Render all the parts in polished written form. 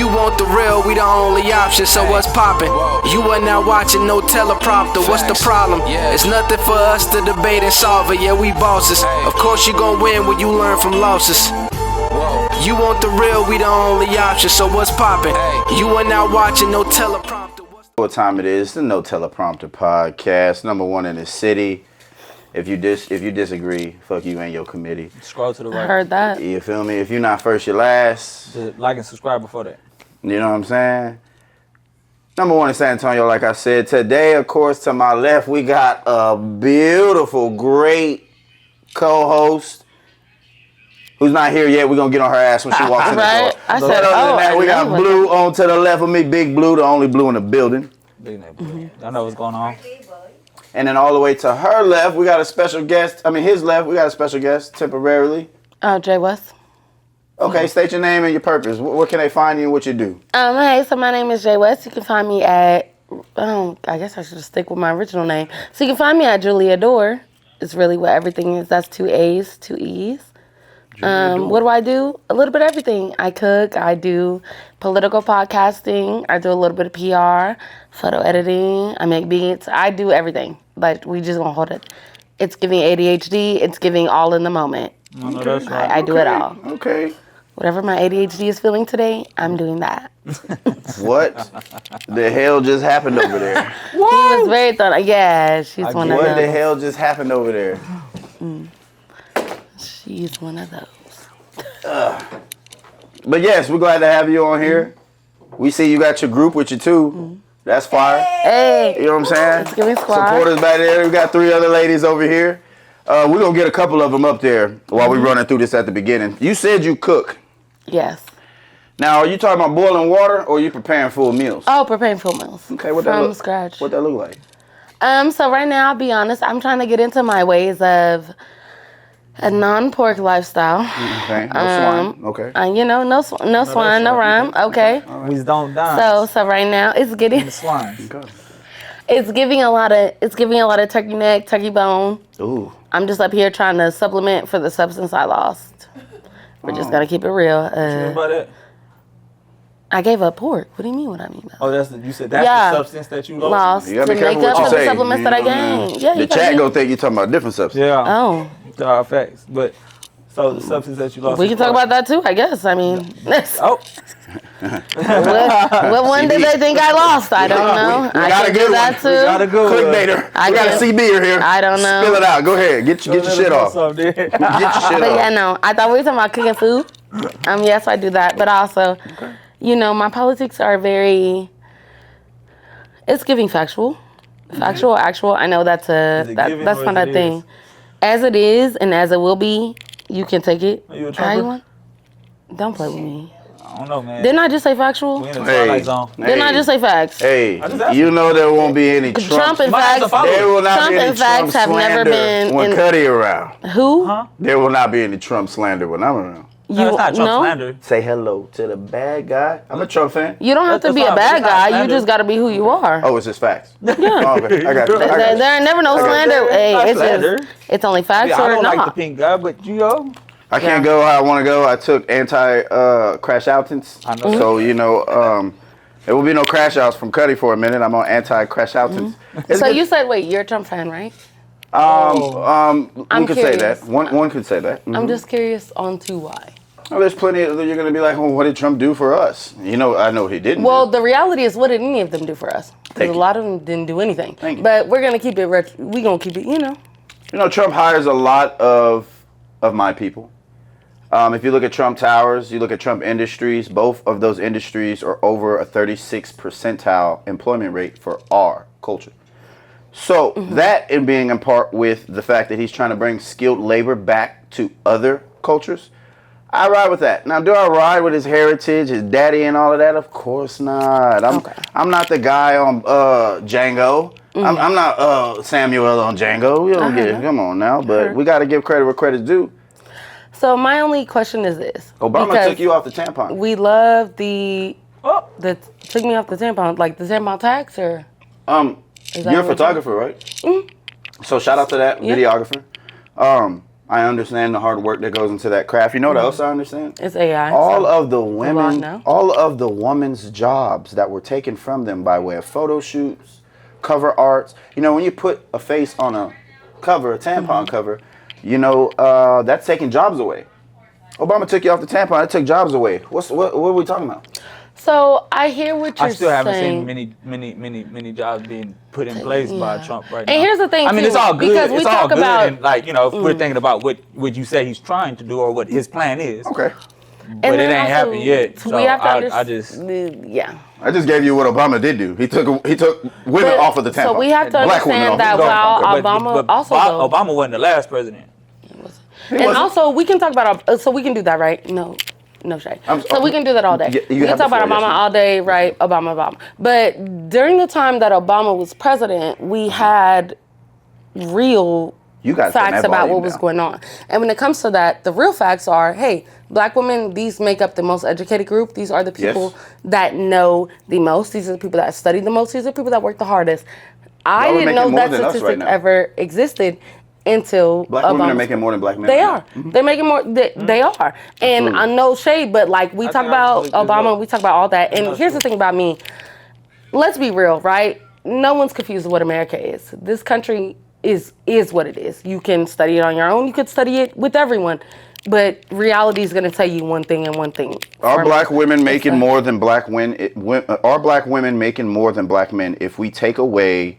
You want the real, we the only option, so what's poppin'? You are now watching no teleprompter, what's the problem? It's nothing for us to debate and solve it, yeah, we bosses. Of course you gon' win when you learn from losses. You want the real, we the only option, so what's poppin'? You are now watching no teleprompter. What time it is? The No Teleprompter Podcast, #1 in the city. If you disagree, fuck you and your committee. Scroll to the right. I heard that. You feel me? If you're not first, you're last. Just like and subscribe before that. You know what I'm saying? #1 in San Antonio, like I said. Today, of course, to my left, we got a beautiful, great co-host who's not here yet. We're going to get on her ass when she walks in the door. I But said, other than that, we got I know Blue on to the left of me. Big Blue, the only Blue in the building. Big name. I know what's going on. And then all the way to her left, we got a special guest. I mean, his left, we got a special guest temporarily. Jay West. Okay, state your name and your purpose. Where can they find you and what you do? Hey, so my name is Jay West. You can find me at, I guess I should just stick with my original name. So you can find me at Julia Dore. It's really what everything is. That's 2 A's, 2 E's. What do I do? A little bit of everything. I cook, I do political podcasting, I do a little bit of PR, photo editing, I make beats, I do everything. But we just won't hold it. It's giving ADHD, it's giving all in the moment. No, that's right. I do it all. Okay. Whatever my ADHD is feeling today, I'm doing that. What the hell just happened over there? He was very thorough. Yeah, she's one of those. What the hell just happened over there? She's one of those. But yes, we're glad to have you on here. We see you got your group with you too. That's fire. Hey. You know what I'm saying? It's giving squad. Supporters back there. We got 3 other ladies over here. We're going to get a couple of them up there while we're running through this at the beginning. You said you cook. Yes. Now, are you talking about boiling water or are you preparing full meals? Oh, preparing full meals. Okay, what that from look? scratch. What that look like? So right now, I'll be honest, I'm trying to get into my ways of a non-pork lifestyle. Okay, no swine. Okay. You know, no swine, no rhyme. Okay. We don't die. So right now, it's getting The swine. Okay. it's giving a lot of turkey neck, turkey bone. Ooh. I'm just up here trying to supplement for the substance I lost. We're just gonna keep it real. You know about that? I gave up pork. What do you mean? What I mean? By Oh, you said that's Yeah. the substance that you lost? lost You to gotta be make careful up what for you the say. supplements that I gained. Yeah, The you chat gotta gonna think you're talking about different substance. Yeah. Oh, Facts. But, so the substance that you lost. we can talk about that too, I guess. I mean, Oh. what one did they think I lost? I don't know. we I got can a good do that one. too. We got a good one. Clickbaiter. I We got a can't- CB here. I don't know. Spill it out. Go ahead. Get your shit off. Get your shit But yeah, off. no. I thought we were talking about cooking food. Yes, I do that. But also, you know, my politics are very. It's giving factual, actual. I know that's giving that's or not as a it thing. is? As it is and as it will be, you can take it. Are you a how you Trumper? want. Don't play with me. I don't know, man. Didn't I just say factual? We in the Hey. twilight zone. Didn't I just say facts? Hey, I just asked you know there won't be any Trump and Might have to facts. follow. There will not Trump be any and facts Trump have never slander been when in- Cuddy around. Who? Huh? There will not be any Trump slander when I'm around. No, it's not Trump no? slander. Say hello to the bad guy. I'm a Trump fan. You don't have to That's be a fine, bad but it's not guy. You slander. just got to be who you are. Oh, it's just facts. Yeah. Oh, okay. I got you. There ain't never no slander. Hey, Not it's slander. just it's only facts Yeah, I or don't not. like the pink guy, but you know. I can't go how I want to go. I took anti-crash outings. I know. So, you know, there will be no crash outs from Cuddy for a minute. I'm on anti-crash outings. So you said, wait, you're a Trump fan, right? one I'm could say curious. that. One could say that. I'm just curious on to why. Oh, there's plenty of, you're going to be like, well, what did Trump do for us? You know, I know he didn't. Well, the reality is, what did any of them do for us? Because Thank a you. lot of them didn't do anything. Thank you. But we're gonna keep it. We gonna keep it. You know. You know, Trump hires a lot of my people. If you look at Trump Towers, you look at Trump Industries, both of those industries are over a 36 percentile employment rate for our culture. So that in being in part with the fact that he's trying to bring skilled labor back to other cultures, I ride with that. Now, do I ride with his heritage, his daddy and all of that? Of course not. I'm not the guy on Django. I'm not Samuel on Django. You don't get it. Come on now. But we got to give credit where credit's due. So my only question is this: Obama because took you off the tampon. we love the took me off the tampon, like the tampon tax, or is that You're a what photographer, right? So shout out to that videographer. I understand the hard work that goes into that craft. You know what else I understand? It's AI. All so of the long women, now. all of the women's jobs that were taken from them by way of photo shoots, cover arts. You know, when you put a face on a cover, a tampon cover, you know, that's taking jobs away. Obama took you off the tampon. It took jobs away. What are we talking about? So I hear what you're I still haven't saying. seen many jobs being put in place by Yeah. Trump right now. And here's the thing, I mean, too, it's all good. because we it's all talk good, about- and like, you know, if we're thinking about what you say he's trying to do or what his plan is. Okay. But it then ain't also, happened yet. So we have to I just yeah. I just gave you what Obama did do. He took women off of the tampon. So we have to Black women understand off that of the tampon. while Obama also though, Obama wasn't the last president. and also we can talk about so we can do that, right? No shade. So we can do that all day. You We have can talk about the floor, Obama yes, all day, right? Obama. But during the time that Obama was president, we had real You guys turn facts that about volume what was down. going on. And when it comes to that, the real facts are, hey, black women, these make up the most educated group. These are the people Yes. that know the most. These are the people that study the most. These are the people that work the hardest. I Y'all are didn't making know more that than us statistic right now. ever existed until Black women are Obama's making more than black men. They right are. now. They're making more. They are. And I know shade, but like we talk think I about just looked this Obama, up. we talk about all that. And That's here's the true. thing about me. Let's be real, right? No one's confused with what America is. This country is what it is. You can study it on your own. You could study it with everyone. But reality is going to tell you one thing and one thing. Are For black me. women making It's a- more than black women? Are black women making more than black men if we take away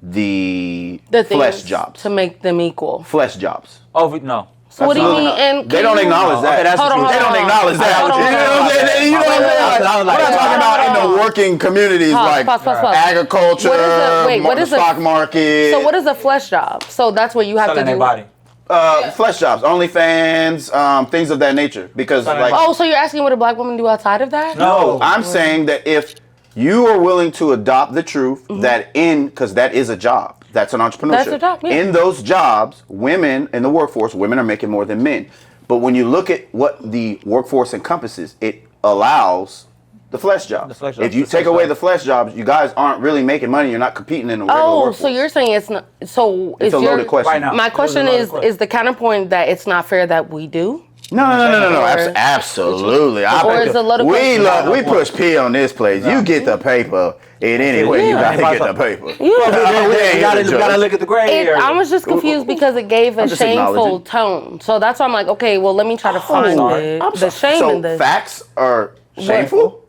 the the flesh things jobs? to make them equal? Flesh jobs. Oh no. So what do you Absolutely mean? not. And They can don't you- acknowledge that. Okay, that's Hold what on, you They said. don't hold on. acknowledge that. Hold on, You know what I'm saying? You know what I'm saying? I was We're like, not talking about in the working communities like Pause. agriculture, What is the- wait, what the is the- stock market. So what is a flesh job? So that's what you have selling to their do. body. Flesh jobs, OnlyFans, things of that nature. Because Selling like, body. Oh, so you're asking what a black woman do outside of that? no, I'm saying that if you are willing to adopt the truth that because that is a job, that's an entrepreneurship. That's a job, yeah. In those jobs, women in the workforce, women are making more than men. But when you look at what the workforce encompasses, it allows the flesh jobs. The flesh jobs, If you the take flesh away jobs. the flesh jobs, you guys aren't really making money. You're not competing in the regular Oh, workforce. so you're saying it's not. So It's a your- loaded question. Right now. My question It was a is: loaded question. is the counterpoint that it's not fair that we do? No. Or- Absolutely. Or is it a loaded question? We push P on this place. You get the paper in any way. You Yeah. gotta get the paper. Yeah. You gotta look at the gray area. I was just confused because it gave a I'm just shameful acknowledging. tone. So that's why I'm like, okay, well, let me try to find sorry. the shame So in this. facts are shameful?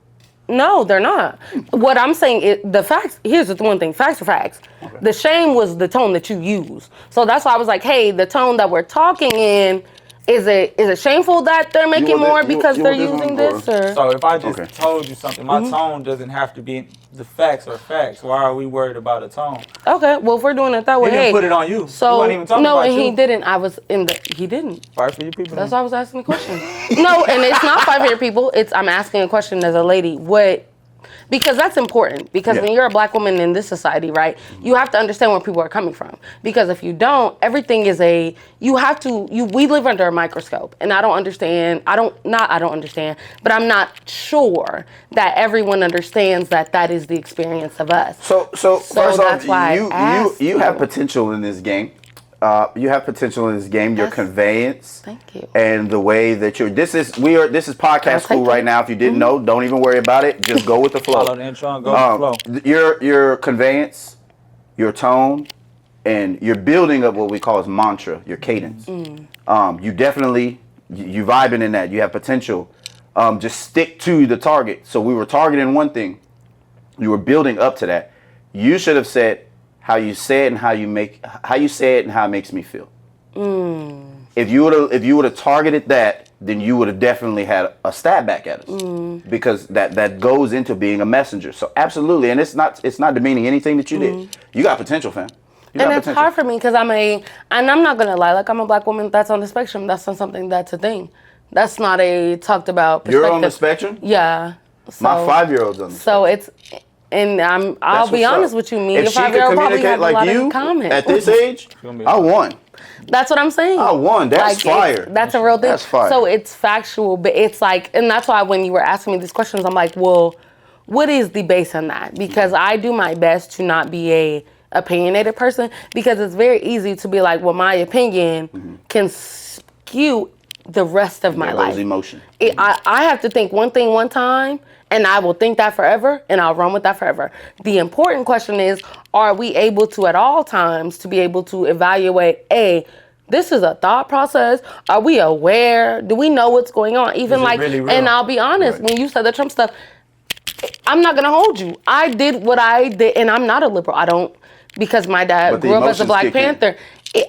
No, they're not. What I'm saying is the facts. Here's the one thing: facts are facts. The shame was the tone that you use. So that's why I was like, hey, the tone that we're talking in. Is it shameful that they're making want more this- you- because you they're want this using one, this? Or So if I just Okay. told you something, my tone doesn't have to be. The facts are facts. Why are we worried about a tone? okay, well, if we're doing it that way, He didn't hey. put it on you. He So wasn't even talking no, about and he you. didn't. I was in the. He didn't. Fight for your people. That's why I was asking the question. No, and it's not 500 people. It's I'm asking a question as a lady. Because that's important. Because Yeah. when you're a black woman in this society, right, you have to understand where people are coming from. Because if you don't, everything is we live under a microscope. And I don't understand, but I'm not sure that everyone understands that is the experience of us. So first that's off, why I asked you have you. potential in this game. You have potential in this game. Your Yes. conveyance. Thank you. And the way that you're this is podcast I'll school take right it. now. If you didn't know, don't even worry about it. Just go with the flow. Follow the intro and go with the flow. Your conveyance, your tone, and you're building up what we call as mantra, your cadence. You definitely you vibing in that. You have potential. Just stick to the target. So we were targeting one thing. You were building up to that. You should have said how you say it and how you say it and how it makes me feel. If you would have targeted that, then you would have definitely had a stab back at us because that goes into being a messenger. So absolutely, and it's not demeaning anything that you did. You got potential, fam. You And got it's hard for me because and I'm not gonna lie, like I'm a black woman that's on the spectrum. That's not something that's a thing. That's not a talked about perspective. You're on the spectrum. Yeah. So, My 5-year-old's on the So it's, and I'll That's be what's honest up. with you, me If and she could 5-year-old probably communicate have a like lot you in common. at this age, gonna be I won. That's what I'm saying. I won. That's fire. That's a real thing. That's fire. So it's factual, but it's like, and that's why when you were asking me these questions, I'm like, well, what is the base on that? Because I do my best to not be opinionated person, because it's very easy to be like, well, my opinion can skew the rest of my life. Emotion. I have to think one thing one time, and I will think that forever, and I'll run with that forever. The important question is, are we able to, at all times, to be able to evaluate, this is a thought process. Are we aware? Do we know what's going on? Even like, really real? and I'll be honest, when you said the Trump stuff, I'm not gonna hold you. I did what I did, and I'm not a liberal. I don't, because my dad grew up as a Black Panther.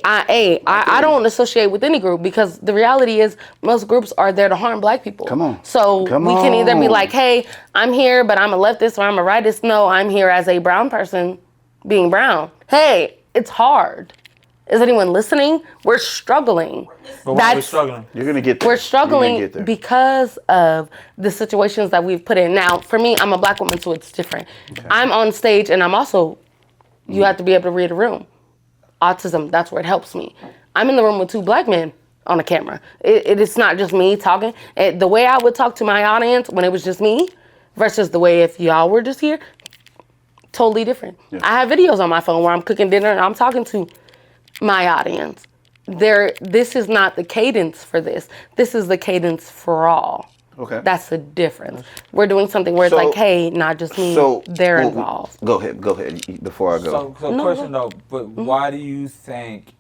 I don't associate with any group, because the reality is most groups are there to harm Black people. Come on. So we can either be like, hey, I'm here, but I'm a leftist or I'm a rightist. No, I'm here as a brown person being brown. Hey, it's hard. Is anyone listening? We're struggling. But why are we struggling? You're going to get there. We're struggling because of the situations that we've put in. Now, for me, I'm a Black woman, so it's different. Okay. I'm on stage, and I'm also, you have to be able to read a room. Autism, that's where it helps me. I'm in the room with 2 Black men on a camera. It's not just me talking. The way I would talk to my audience when it was just me versus the way if y'all were just here, totally different. Yeah. I have videos on my phone where I'm cooking dinner and I'm talking to my audience. This is not the cadence for this. This is the cadence for all. Okay. That's the difference. We're doing something where it's like, hey, not just me, they're involved. Go ahead before I go. So question though, but why do you think,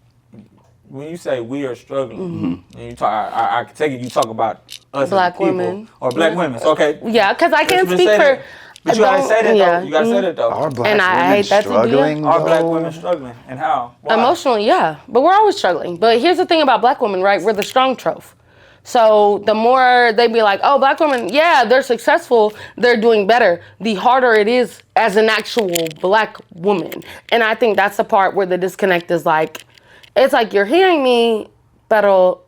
when you say we are struggling, and you talk, I take it you talk about us Black as people, women. or Black women. So, okay. Yeah, because I can't speak for. But you gotta say that though. You gotta say that though. Are Black women struggling? Are Black women struggling, and how? Why? Emotionally, yeah, but we're always struggling. But here's the thing about Black women, right? We're the strong trope. So the more they be like, oh, Black women, yeah, they're successful, they're doing better, the harder it is as an actual Black woman. And I think that's the part where the disconnect is like, it's like you're hearing me, but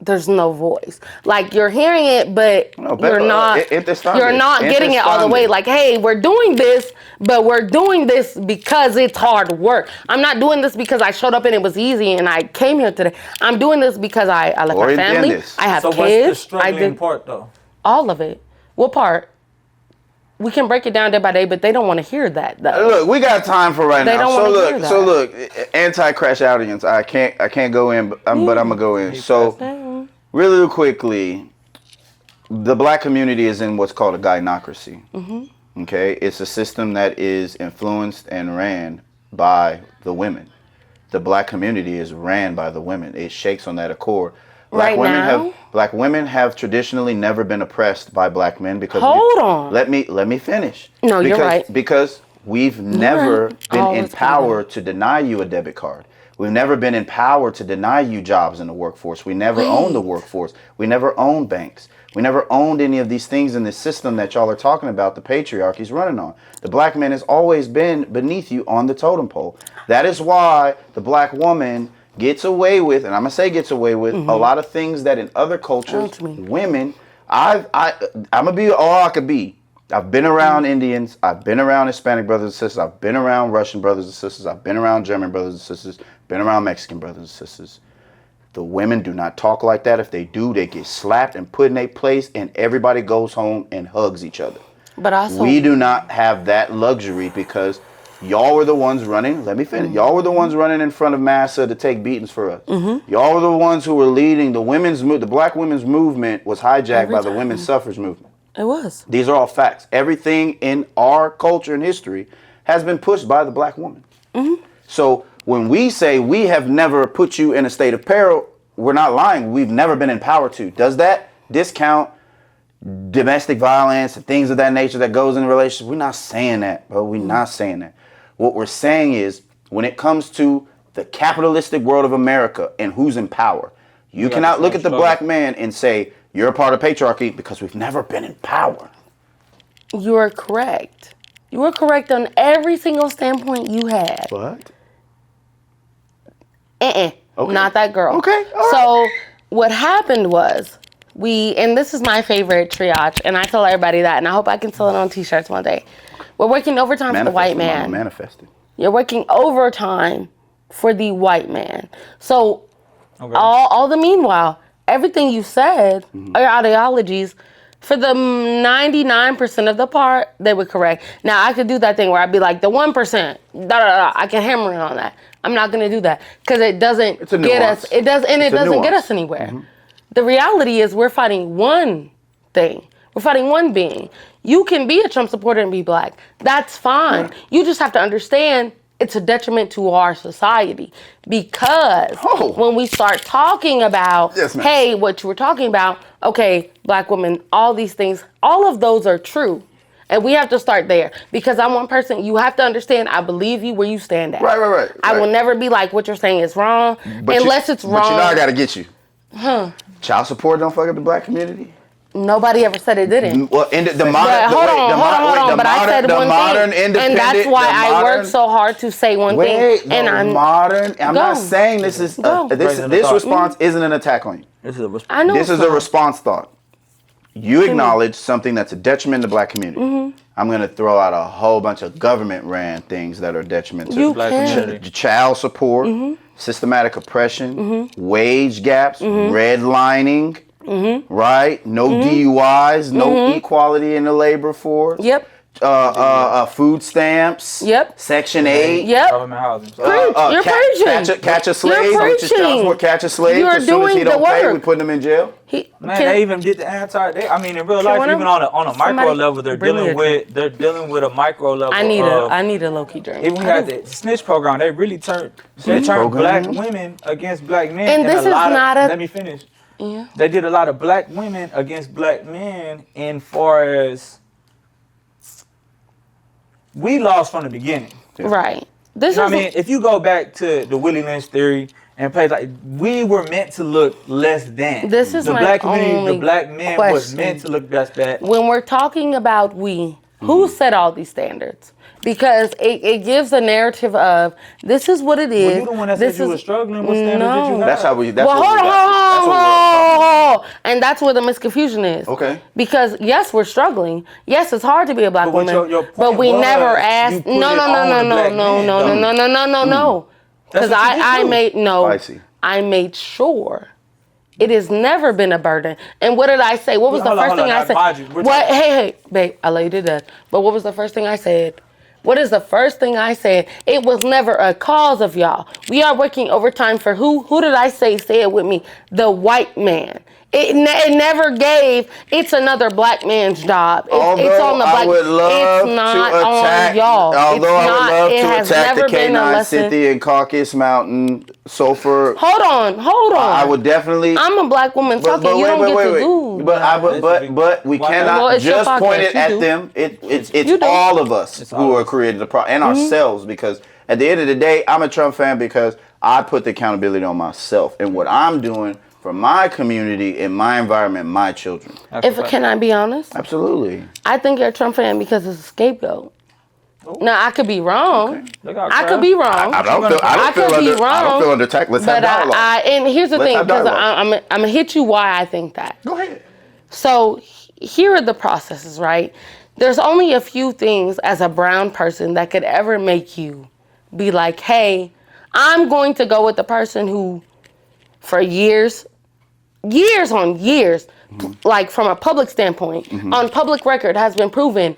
there's no voice. Like you're hearing it, but you're not getting it all the way. Like, hey, we're doing this, but we're doing this because it's hard work. I'm not doing this because I showed up and it was easy and I came here today. I'm doing this because I left my family. I have kids. So what's the struggling part though? All of it. What part? We can break it down day by day, but they don't want to hear that though. Look, we got time for right now. They don't want to hear that. So look, anti-crash audience. I can't go in, but I'm gonna go in. So really quickly, the Black community is in what's called a gynocracy. Okay, it's a system that is influenced and ran by the women. The Black community is ran by the women. It shakes on that accord. Black women have traditionally never been oppressed by Black men because let me finish. No, you're right. Because we've never been empowered to deny you a debit card. We've never been empowered to deny you jobs in the workforce. We never owned the workforce. We never owned banks. We never owned any of these things in this system that y'all are talking about, the patriarchy's running on. The Black man has always been beneath you on the totem pole. That is why the Black woman gets away with, and I'm gonna say gets away with, a lot of things that in other cultures, women, I'm gonna be all I could be. I've been around Indians, I've been around Hispanic brothers and sisters, I've been around Russian brothers and sisters, I've been around German brothers and sisters, been around Mexican brothers and sisters. The women do not talk like that. If they do, they get slapped and put in a place, and everybody goes home and hugs each other. But also, we do not have that luxury because y'all were the ones running. Let me finish. Y'all were the ones running in front of Massa to take beatings for us. Y'all were the ones who were leading the Black women's movement was hijacked by the women's suffrage movement. It was. These are all facts. Everything in our culture and history has been pushed by the Black woman. So when we say we have never put you in a state of peril, we're not lying. We've never been empowered to. Does that discount domestic violence and things of that nature that goes in relationships? We're not saying that, bro. We're not saying that. What we're saying is when it comes to the capitalistic world of America and who's in power, you cannot look at the Black man and say, you're a part of patriarchy because we've never been in power. You are correct. You are correct on every single standpoint you had. What? Okay. Not that girl. Okay. So what happened was and this is my favorite triage, and I tell everybody that, and I hope I can sell it on t-shirts one day. We're working overtime for the white man. Manifested. You're working overtime for the white man. So all the meanwhile, everything you said, your ideologies For the 99% of the part, they were correct. Now, I could do that thing where I'd be like, the 1%, I can hammer in on that. I'm not going to do that because it doesn't get us. It doesn't get us anywhere. The reality is we're fighting one thing. We're fighting one being. You can be a Trump supporter and be black. That's fine. You just have to understand it's a detriment to our society because when we start talking about, hey, what you were talking about, okay, black women, all these things, all of those are true. And we have to start there because I'm one person. You have to understand, I believe you where you stand at. Right. I will never be like, what you're saying is wrong unless it's wrong. But you know I got to get you. Child support don't fuck up the black community? Nobody ever said it didn't. Well, But I said one thing, and that's why I work so hard to say one thing. And I'm not saying this is this response isn't an attack on you. This is a response. I know This is a response thought. You acknowledge something that's a detriment to the black community. I'm going to throw out a whole bunch of government ran things that are detriment to the black community. Child support, systematic oppression, wage gaps, redlining. Right? No DUIs, no equality in the labor force. Yep. Food stamps. Yep. Section 8. Yep. Government housing. You're preaching. Catch a slave. You're preaching. Catch a slave. You are as soon as he doing the don't pay, work. we put him in jail. They even did the I mean, in real life, even on a micro level, they're dealing with a micro level. I need a low key drink. Even we had the snitch program. They really turned black women against black men. And this is not let me finish. Yeah. They did a lot of black women against black men in far as we lost from the beginning. Right. I mean, if you go back to the Willie Lynch theory and play like we were meant to look less than. This is the my black community, only the black men question. was meant to look less than. When we're talking about who set all these standards? Because it gives a narrative of this is what it is. Well, you the one that said you were struggling with standards that you had. That's how we. And that's where the misconfusion is. Okay. Because yes, we're struggling. Yes, it's hard to be a black woman. But we never asked. No. Because I made sure. It has never been a burden. And what did I say? What was the first thing I said? What? Hey, babe, I let you do that. But what was the first thing I said? What is the first thing I said? It was never a cause of y'all. We are working overtime for who? Who did I say? Say it with me. The white man. It never gave. It's another black man's job. It's on the black. It's not on y'all. Although I would love to attack the K9 Cynthia and Caucasus Mountain sulfur. Hold on. I would definitely. I'm a black woman talking. You don't get to do. But we cannot just point it at them. It's all of us who are creating the problem and ourselves, because at the end of the day, I'm a Trump fan because I put the accountability on myself and what I'm doing for my community, in my environment, my children. Can I be honest? Absolutely. I think you're a Trump fan because it's a scapegoat. Now, I could be wrong. Okay. I could be wrong. I don't feel under attack. Let's have dialogue. And here's the thing, because I'm going to hit you why I think that. Go ahead. So here are the processes, right? There's only a few things as a brown person that could ever make you be like, hey, I'm going to go with the person who for years on years, like from a public standpoint, on public record has been proven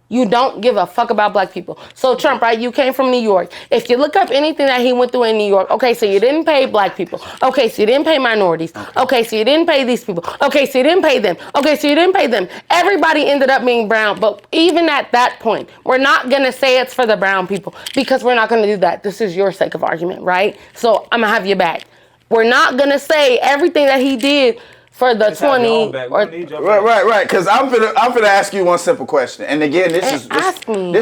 you don't give a fuck about black people. So Trump, right, you came from New York. If you look up anything that he went through in New York, okay, so you didn't pay black people. Okay, so you didn't pay minorities. Okay, so you didn't pay these people. Okay, so you didn't pay them. Okay, so you didn't pay them. Everybody ended up being brown. But even at that point, we're not going to say it's for the brown people because we're not going to do that. This is your sake of argument, right? So I'm going to have you back. We're not going to say everything that he did for the 20 right. Because I'm gonna ask you one simple question. And again, this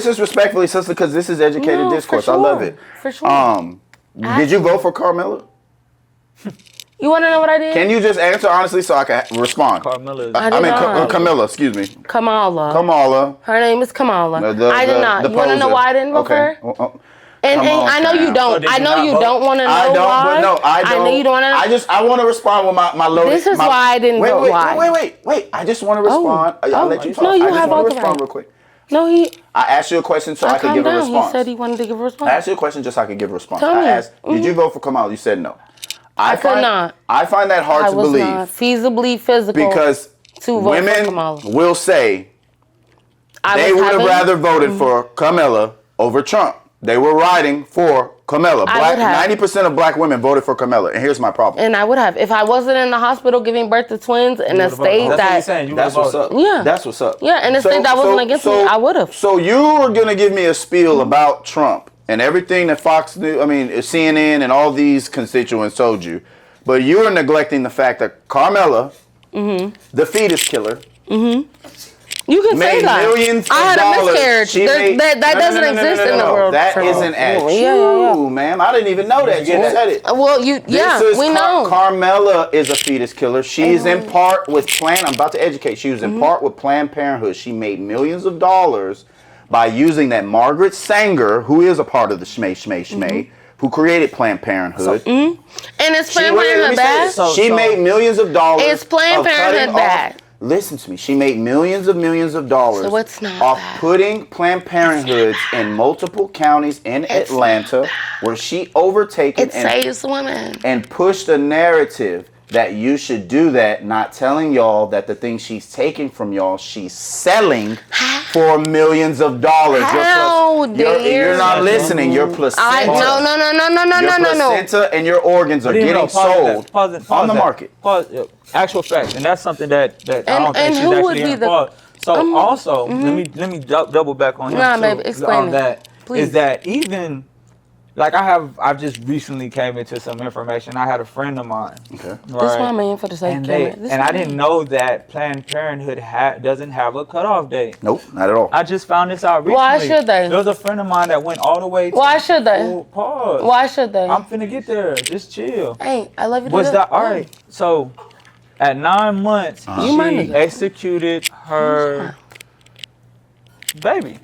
is respectfully, sister, because this is educated discourse. Sure. I love it. For sure. Did you vote for Carmella? You want to know what I did? Can you just answer honestly so I can respond? Camilla, excuse me. Kamala. Her name is Kamala. I did not. You want to know why I didn't vote for her? And I know you don't. I know you don't want to know why. I don't. I know you don't want to. I want to respond with my loaded. This is why I didn't vote. Wait. I just want to respond. I'll let you talk. No, you I just have want all to the respond right. real quick. No, I asked you a question so I could give a response. He said he wanted to give a response. I asked you a question just so I could give a response. Tell me. I asked, did you vote for Kamala? You said no. I could not. I find that hard to believe. Not feasibly physical. Because to vote for women Kamala. will say they would have rather voted for Kamala over Trump. They were riding for Kamala. I would have. 90% of black women voted for Kamala, and here's my problem. And I would have. If I wasn't in the hospital giving birth to twins in a state That's what you're that... saying. You That's would've what's voted. up. Yeah. That's what's up. Yeah, and a state that wasn't against me, I would have. So you were gonna give me a spiel about Trump and everything that Fox News, CNN and all these constituents told you, but you were neglecting the fact that Carmela, the fetus killer, You can say made that. millions of I had dollars. a miscarriage. She made- That No, doesn't no, exist no, in the no. world. That for- isn't at Yeah. you, ma'am. I didn't even know that. You said it. Well, we know. Carmela is a fetus killer. She's in part with I'm about to educate. She was in part with Planned Parenthood. She made millions of dollars by using that Margaret Sanger, who is a part of the Shmay, who created Planned Parenthood. And is Planned Parenthood bad? She made millions of dollars. Is Planned of cutting Parenthood bad? Listen to me. She made millions of dollars So it's not off bad. putting Planned Parenthoods in multiple counties in Atlanta, where she overtaken It saves women. and pushed a narrative that you should do that, not telling y'all that the things she's taking from y'all, she's selling for millions of dollars. How dare You're not listening. Your placenta. Your No. placenta and your organs are But even getting though, pause sold that, pause on that. the market. Actual facts, and that's something that I don't And think she's who would actually be in the- fault. So also, let me double back on him Nah, too. baby, explain on it. that. Please. Is that even like I've just recently came into some information. I had a friend of mine. Okay. This is my Right? man for the sake And of it. and I didn't know that Planned Parenthood doesn't have a cutoff date. Nope, not at all. I just found this out recently. Why should they? There was a friend of mine that went all the way to Why should they? Oh, pause. Why should they? I'm finna get there. Just chill. Hey, I love you. Was to that death. all right? So, at 9 months, You my she nigga. executed her baby,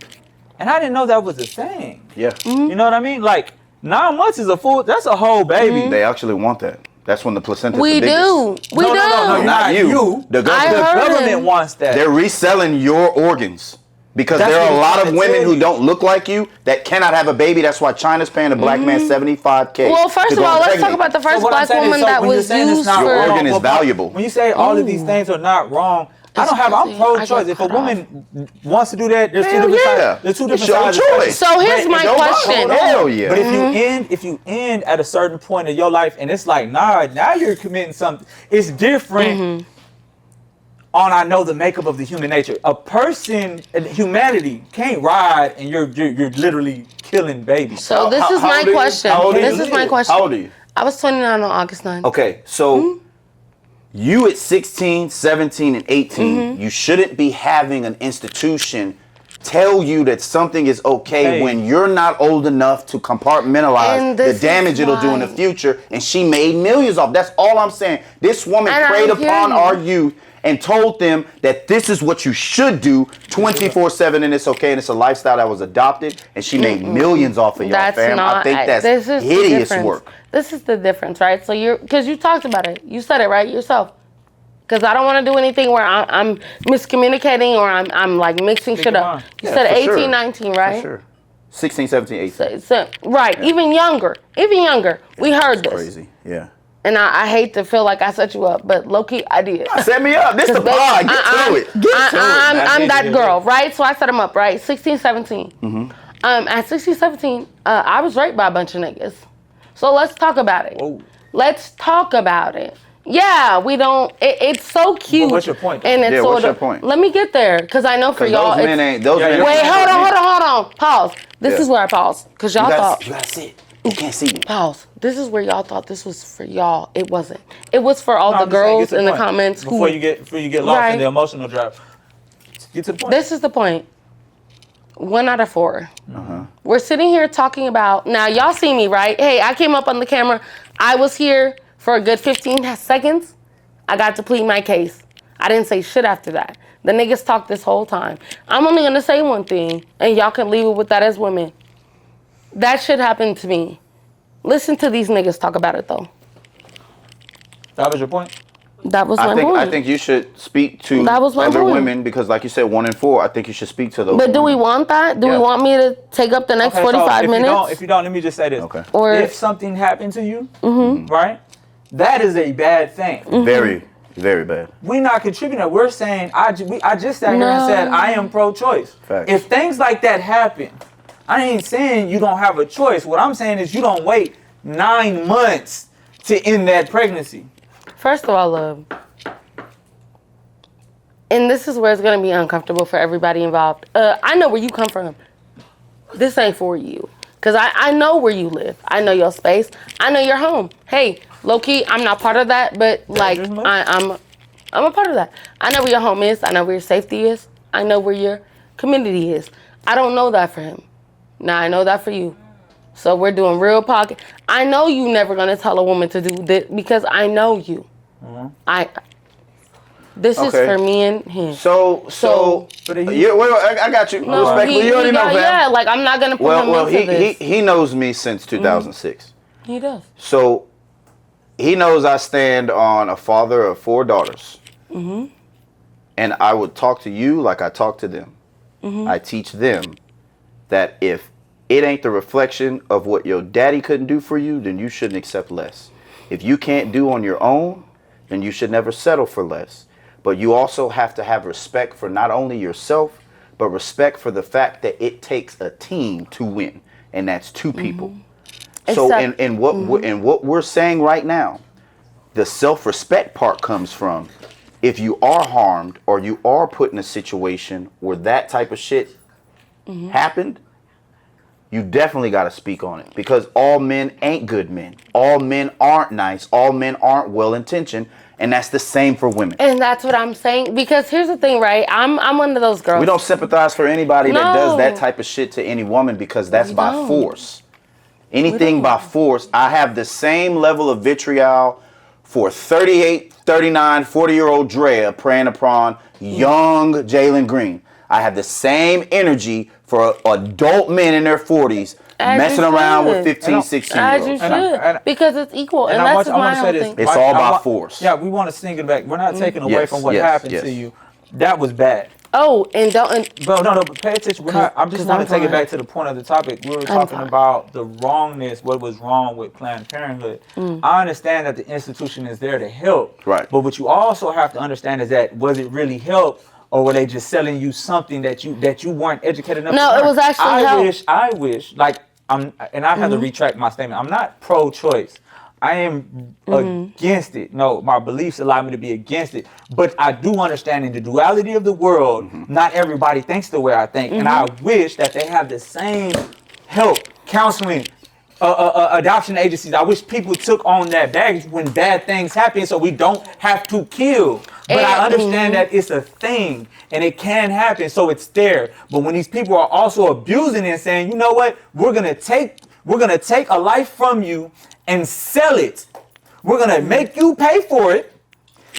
and I didn't know that was a thing. Yeah. Mm-hmm. You know what I mean? Like 9 months is a full. That's a whole baby. They actually want that. That's when the placenta. We the biggest. do. We do. No, Not you. The The government. heard government him. wants that. They're reselling your organs because That's there are what a I'm lot trying of to women tell who you. don't look like you that cannot have a baby. That's why China's paying a black man $75K. Well, first to of go all, let's impregnate talk about the you. first what I'm black saying is, woman so that when you're was saying it's used not Your for. organ is well, valuable. When you say all of these things are not wrong, I don't have. I'm crazy. I pro-choice. get If a cut off. woman wants to do that, there's two Hell different yeah. sides. There's two It's different your sides. choice. So here's But my don't- question. hold on. Hell yeah. But if you end at a certain point in your life, and it's like, nah, now you're committing something. It's different. On I know the makeup of the human nature. A person, humanity can't ride, and you're literally killing babies. So this is How my old are you? question. How old are This you? is my question. How old are you? I was 29 on August 9th. Okay, so you at 16, 17, and 18, you shouldn't be having an institution tell you that something is okay Hey. when you're not old enough to compartmentalize And the this is damage it'll do in the why- future. And she made millions off. That's all I'm saying. This woman And I preyed hear upon you. our youth and told them that this is what you should do 24/7 and it's okay and it's a lifestyle that was adopted and she made millions off of y'all, That's fam. not. I think that's this is the hideous difference. work. This is the difference, right? So because you talked about it, you said it right yourself. Because I don't want to do anything where I'm miscommunicating or I'm like mixing Speak shit your up. mind. You Yeah, said for 18, sure. 19, right? For sure. 16, 17, 18. So, right, even younger. We heard this. Crazy. Yeah. And I hate to feel like I set you up, but low-key, I did. Set me up. This the Baby, pod. Get to it. Get to it. I'm that Yeah. girl, right? So I set him up, right? 16, 17. At 16, 17, I was raped by a bunch of niggas. So let's talk about it. Whoa. Let's talk about it. Yeah, we don't. It's so cute. what's your point? And it's Yeah, sort what's your of. point? Let me get there, because I know for y'all. Those men it's- ain't. Those Yeah, men. yeah. Wait, ain't- hold on. Pause. This Yeah. is where I pause, because y'all thought. You gotta sit. You can't see me. Pause. This is where y'all thought this was for y'all. It wasn't. It was for all No, the I'm just saying, get girls to in the point. comments before who. you get lost Right. in the emotional drive. Get to the point. This is the point. 1 out of 4. We're sitting here talking about, now y'all see me, right? Hey, I came up on the camera. I was here for a good 15 seconds. I got to plead my case. I didn't say shit after that. The niggas talked this whole time. I'm only gonna say one thing, and y'all can leave it with that as women. That shit happened to me. Listen to these niggas talk about it though. That was your point. That was my point. I think you should speak to That was my other point. women because, like you said, 1 in 4. I think you should speak to those. But do we women. want that? Do Yeah. we want me to take up the next Okay, so 45 minutes? If you don't, let me just say this. Okay. Or- if something happened to you, right? That is a bad thing. Very. Very bad. We're not contributing. We're saying, I just sat here and said, I am pro-choice. Facts. If things like that happen, I ain't saying you don't have a choice. What I'm saying is you don't wait 9 months to end that pregnancy. First of all, love, and this is where it's going to be uncomfortable for everybody involved. I know where you come from. This ain't for you. Because I know where you live. I know your space. I know your home. Hey, low-key, I'm not part of that, but like, I'm a part of that. I know where your home is. I know where your safety is. I know where your community is. I don't know that for him. Now, I know that for you. So we're doing real pocket. I know you never going to tell a woman to do this because I know you. This is for me and him. So I got you. No, Respectfully, you already know, fam. Yeah, like I'm not gonna put him into this. He knows me since 2006. He does. So he knows I stand on a father of 4 daughters. And I would talk to you like I talk to them. I teach them that if it ain't the reflection of what your daddy couldn't do for you, then you shouldn't accept less. If you can't do on your own, then you should never settle for less. But you also have to have respect for not only yourself, but respect for the fact that it takes a team to win, and that's 2 people. So in what we're saying right now, the self-respect part comes from if you are harmed or you are put in a situation where that type of shit happened, you definitely got to speak on it, because all men ain't good men. All men aren't nice. All men aren't well-intentioned. And that's the same for women. And that's what I'm saying. Because here's the thing, right? I'm one of those girls. We don't sympathize for anybody that does that type of shit to any woman, because that's by force. Anything by force. I have the same level of vitriol for 38, 39, 40-year-old Drea preying upon young Jalen Green. I have the same energy for adult men in their 40s messing around with 15, 16-year-olds. As you should, because it's equal. And that's my whole thing. It's all by force. Yeah, we want to sing it back. We're not taking away from what happened to you. That was bad. Oh, and don't. But pay attention. I just want to take it back to the point of the topic. We were talking about the wrongness, what was wrong with Planned Parenthood. I understand that the institution is there to help. Right. But what you also have to understand is that, was it really help? Or were they just selling you something that you weren't educated enough to learn? No, it was actually help. I wish, like, I have to retract my statement. I'm not pro-choice. I am against it. No, my beliefs allow me to be against it. But I do understand in the duality of the world, not everybody thinks the way I think. And I wish that they have the same help, counseling, adoption agencies. I wish people took on that baggage when bad things happen so we don't have to kill. But I understand that it's a thing and it can happen, so it's there. But when these people are also abusing it and saying, you know what, we're gonna take a life from you and sell it. We're gonna make you pay for it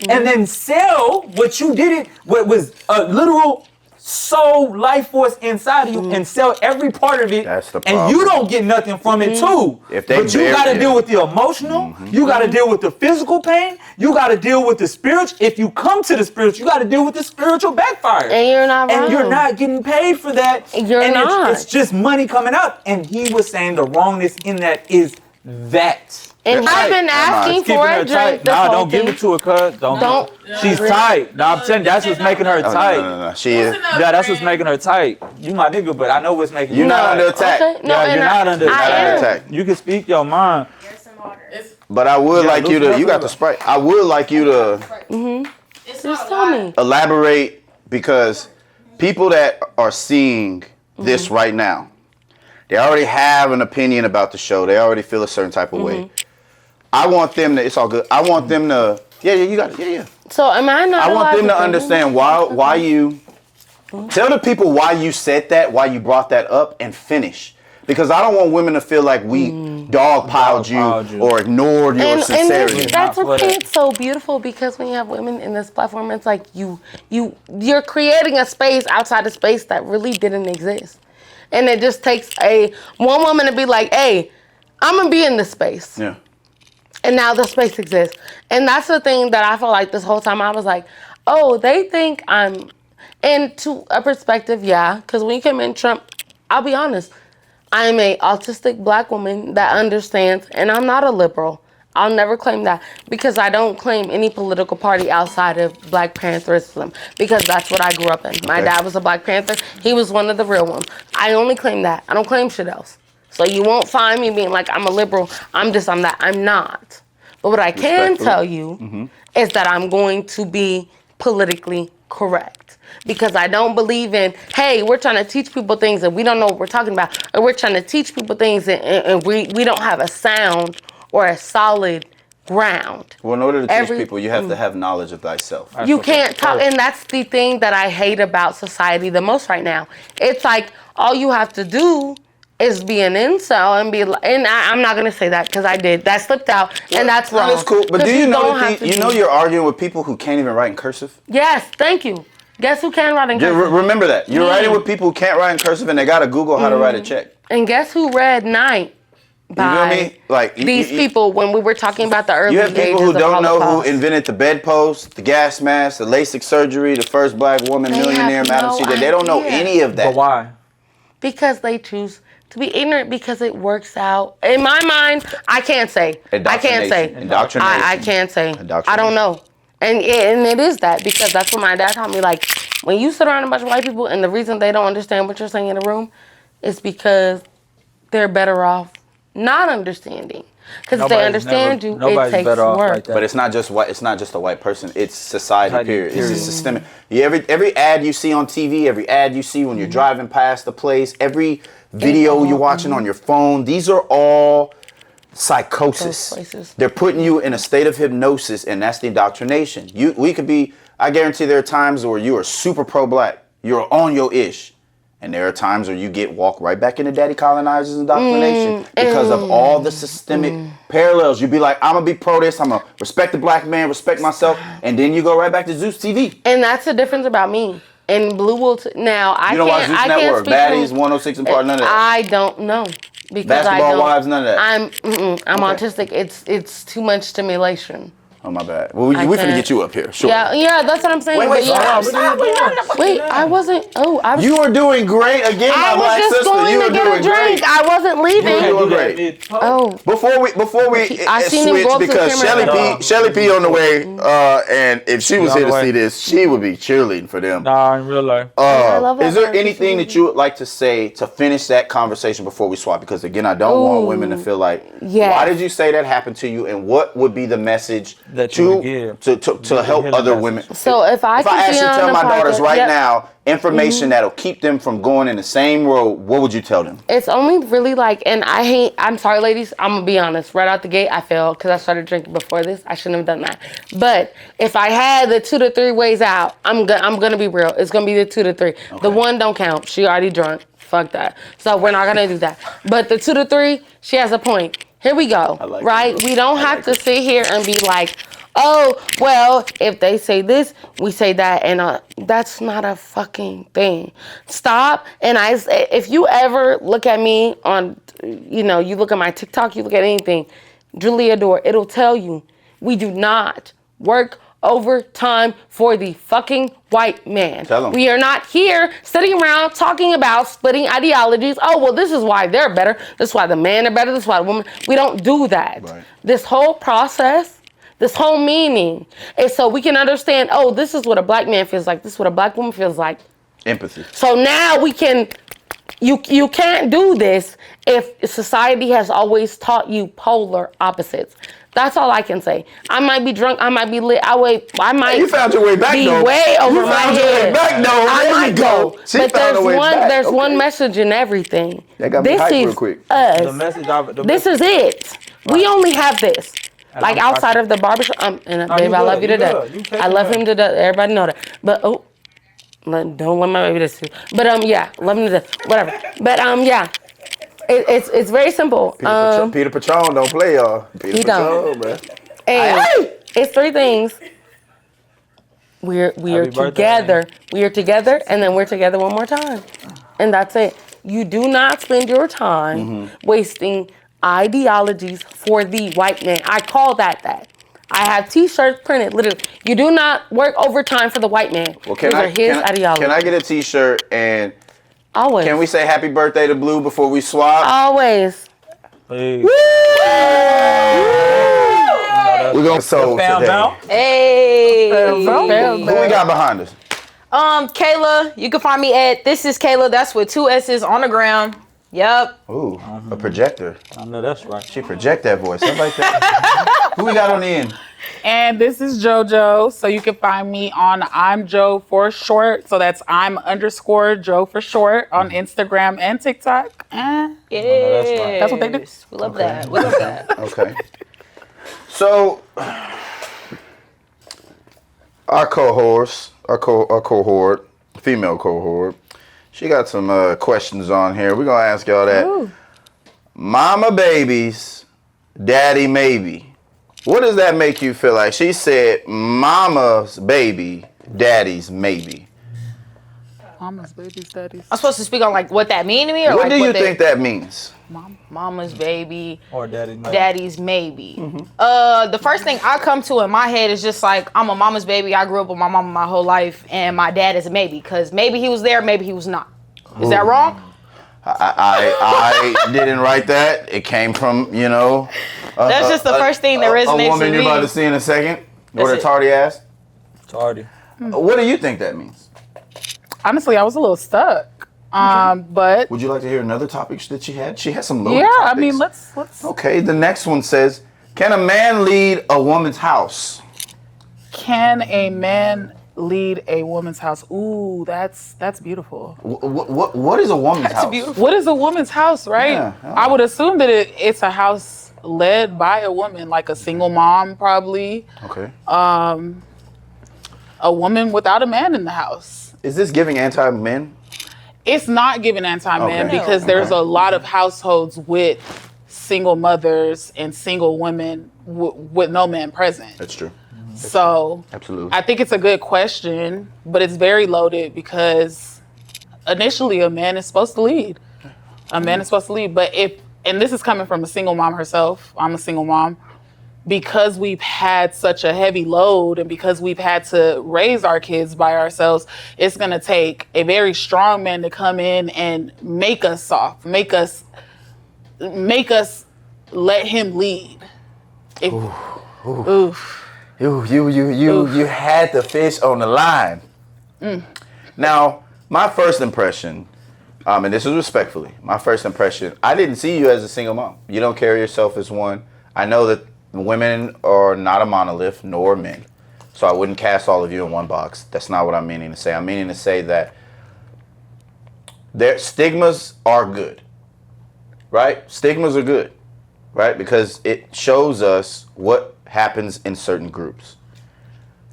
and then sell what you did, what was a literal soul life force inside of you, and sell every part of it. That's the problem. And you don't get nothing from it too. But you got to deal with the emotional. You got to deal with the physical pain. You got to deal with the spiritual. If you come to the spiritual, you got to deal with the spiritual backfire. And you're not wrong. And you're not getting paid for that. You're not. It's just money coming out. And he was saying the wrongness in that is that. And I've been asking for a drink. Nah, don't give it to her, cuz. Don't. She's tight. Nah, I'm telling you, that's what's making her tight. No. She is. Yeah, that's what's making her tight. You my nigga, but I know what's making You're you not under attack. Okay. No, Yeah, you're not under attack. You can speak your mind. But I would like you to, you got the Sprite. I would like you to Just tell me. elaborate, because people that are seeing this right now, they already have an opinion about the show. They already feel a certain type of way. I want them to, it's all good. I want them to, you got it. Yeah. So am I not? I want them to understand why you, tell the people why you said that, why you brought that up, and finish. Because I don't want women to feel like we dogpiled you or ignored your sincerity. And that's what makes it so beautiful, because when you have women in this platform, it's like you're creating a space outside the space that really didn't exist. And it just takes one woman to be like, hey, I'm going to be in this space. Yeah. And now the space exists. And that's the thing that I felt like this whole time. I was like, oh, they think I'm, and to a perspective, yeah. Because when you came in Trump, I'll be honest, I'm a autistic black woman that understands, and I'm not a liberal. I'll never claim that because I don't claim any political party outside of Black Pantherism because that's what I grew up in. My dad was a Black Panther. He was one of the real ones. I only claim that. I don't claim shit else. So you won't find me being like, I'm a liberal, I'm this, I'm that. I'm not. But what I can tell you is that I'm going to be politically correct. Because I don't believe in, hey, we're trying to teach people things and we don't know what we're talking about. Or we're trying to teach people things and we don't have a sound or a solid ground. Well, in order to teach people, you have to have knowledge of thyself. You can't talk, and that's the thing that I hate about society the most right now. It's like, all you have to do is be an incel and be like, and I'm not gonna say that because I did. That slipped out, and that's wrong. That's cool. But do you know that you're arguing with people who can't even write in cursive? Yes, thank you. Guess who can write in cursive? Remember that. You're writing with people who can't write in cursive and they gotta Google how to write a check. And guess who read Night by you feel me? Like these people when we were talking about the early you have people ages who of don't know who Holocaust. invented the bedpost, the gas mask, the LASIK surgery, the first Black woman millionaire, have Madam no C. They don't know idea. any of that. But why? Because they choose to be ignorant because it works out. In my mind, I can't say. I can't say. Indoctrination. I can't say. Indoctrination. I don't know. And it is that because that's what my dad taught me. Like, when you sit around a bunch of white people and the reason they don't understand what you're saying in the room is because they're better off not understanding. Because if they understand you, it takes work. Like that. But it's not just white. It's not just a white person. It's society. Period. It's a systemic. Every ad you see on TV, every ad you see when you're driving past the place, every video you're watching on your phone. These are all psychosis. They're putting you in a state of hypnosis, and that's the indoctrination. We could be. I guarantee there are times where you are super pro-Black. You're on your ish. And there are times where you get walked right back into daddy colonizers indoctrination because of all the systemic parallels. You'd be like, I'm going to be pro this. I'm going to respect the Black man, respect myself. And then you go right back to Zeus TV. And that's the difference about me. And Blue will, now I You don't watch can't, Zeus I can't Network, speak Baddies, from, 106 and part, none of that. I don't know. Because Basketball I don't, Wives, none of that. I'm autistic. It's too much stimulation. Oh, my bad. Well, we're finna get you up here. Sure. Yeah, that's what I'm saying. Wait, but stop. Wait, I wasn't. Oh, I was. You are doing great again, my I was Black just sister. going You to are get a doing drink. great. I wasn't leaving. You're doing great. Oh, Before we I seen him switch, go up to the because camera. Shelly P on the way, and if she was here to see this, she would be cheerleading for them. Nah, in real life. I love Is that there part. anything that you would like to say to finish that conversation before we swap? Because again, I don't want women to feel like, Yes. why did you say that happened to you, and what would be the message That you would give. to help hear the other message. women? So if I could ask be you to on tell the my daughters podcast- right Yep. now information that'll keep them from going in the same road, what would you tell them? It's only really like, and I'm sorry, ladies, I'm gonna be honest. Right out the gate, I failed because I started drinking before this. I shouldn't have done that. But if I had the 2 to 3 ways out, I'm gonna be real. It's gonna be the 2 to 3. The one don't count. She already drunk. Fuck that. So we're not gonna do that. But the 2 to 3, she has a point. Here we go. like Right? it. We don't have to sit here and be like, oh, well, if they say this, we say that, and that's not a fucking thing. Stop. And if you ever look at me on, you look at my TikTok, you look at anything, Julia Dore, it'll tell you, we do not work overtime for the fucking white man. Tell 'em. We are not here sitting around talking about splitting ideologies. Oh, well, this is why they're better. This is why the man are better. This is why the woman. We don't do that. Right. This whole process, this whole meaning is so we can understand, oh, this is what a Black man feels like. This is what a Black woman feels like. Empathy. So now we can, you can't do this if society has always taught you polar opposites. That's all I can say. I might be drunk. I might be lit. I might You found your way back, be though. way over You my found your way head. back, though. I There might you go. go. She But found her way back. there's Okay. one message in everything. That got me This hyped real is quick. us. The message. This is it. We only have this. Like I'm outside of the barbershop, and babe, you I love good, you to you death. good. You take I love it him to death. Everybody know that. But don't let my baby this too. But yeah, love him to death. Whatever. But yeah, it's very simple. Peter Patron don't play, y'all. Peter He don't. Patron, man. And it's 3 things. We are Happy birthday. together. We are together, and then we're together one more time, and that's it. You do not spend your time wasting ideologies for the white man. I call that. I have T-shirts printed, literally. You do not work overtime for the white man. Well, Those are his ideologies. Can I get a T-shirt, and Always. can we say happy birthday to Blue before we swap? Always. Please. We're gonna soul found today. out. Hey. Who we got behind us? Kayla, you can find me at This Is Kayla. That's with 2 S's on the ground. Yep. Ooh, a projector. I know that's right. She project that voice. I like that. Who we got on the end? And this is JoJo. So you can find me on I'm Joe for short. So that's I'm_Joe for short on Instagram and TikTok. Yeah. That's what they do. We love that. We love that. Okay. So, our cohort, female cohort, she got some questions on here. We're gonna ask y'all that. Ooh. Mama babies, daddy maybe. What does that make you feel like? She said, mama's baby, daddy's maybe. Mamas, babies, daddies. I'm supposed to speak on like what that mean to me, or What like do you they- think that means? Mama's baby, Or daddy. daddy's maybe. The first thing I come to in my head is just like, I'm a mama's baby. I grew up with my mama my whole life, and my dad is a maybe, because maybe he was there, maybe he was not. Is that wrong? I didn't write that. It came from, you know. That's just the first thing that resonates A woman with you're me. about to see in a second. With her it. tardy ass. Tardy. What do you think that means? Honestly, I was a little stuck. But Would you like to hear another topic that she had? She had some loaded yeah, I topics. mean, let's. Okay, the next one says, can a man lead a woman's house? Can a man lead a woman's house? Ooh, that's beautiful. What is a woman's house? beautiful. What is a woman's house, right? Yeah. I would assume that it's a house led by a woman, like a single mom, probably. Okay. A woman without a man in the house. Is this giving anti-men? It's not giving anti-man Okay. because there's a lot of households with single mothers and single women with no man present. That's true. So Absolutely. I think it's a good question, but it's very loaded because initially a man is supposed to lead. A man is supposed to lead. But and this is coming from a single mom herself. I'm a single mom. Because we've had such a heavy load and because we've had to raise our kids by ourselves, it's going to take a very strong man to come in and make us soft, make us let him lead. Oof. You had the fish on the line. Now, my first impression, and this is respectfully, my first impression, I didn't see you as a single mom. You don't carry yourself as one. I know that women are not a monolith, nor men. So I wouldn't cast all of you in one box. That's not what I'm meaning to say. I'm meaning to say that their stigmas are good, right? Stigmas are good, right? Because it shows us what happens in certain groups.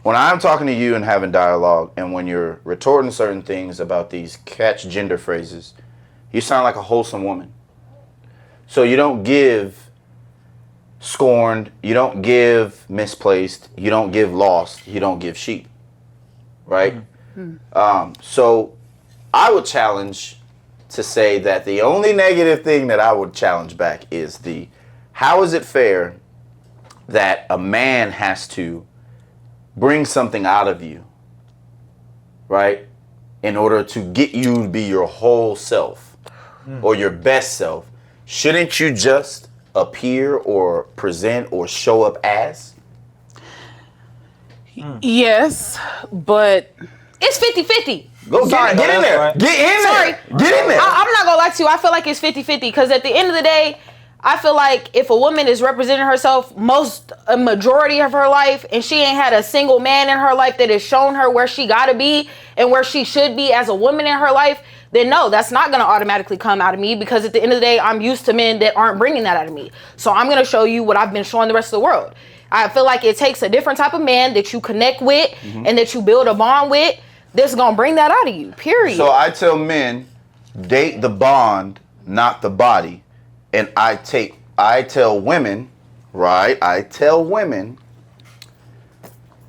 When I'm talking to you and having dialogue, and when you're retorting certain things about these catch gender phrases, you sound like a wholesome woman. So you don't give scorned, you don't give misplaced, you don't give lost, you don't give sheep, right? So I would challenge to say that the only negative thing that I would challenge back is how is it fair that a man has to bring something out of you, right, in order to get you to be your whole self or your best self? Shouldn't you just appear or present or show up as? Yes, but It's 50-50. Go get in there. right. Get in Sorry. there. Get in there. I'm not gonna lie to you. I feel like it's 50-50 because at the end of the day, I feel like if a woman is representing herself a majority of her life and she ain't had a single man in her life that has shown her where she gotta be and where she should be as a woman in her life, then no, that's not gonna automatically come out of me because at the end of the day, I'm used to men that aren't bringing that out of me. So I'm gonna show you what I've been showing the rest of the world. I feel like it takes a different type of man that you connect with and that you build a bond with that's gonna bring that out of you, period. So I tell men, date the bond, not the body. And I tell women,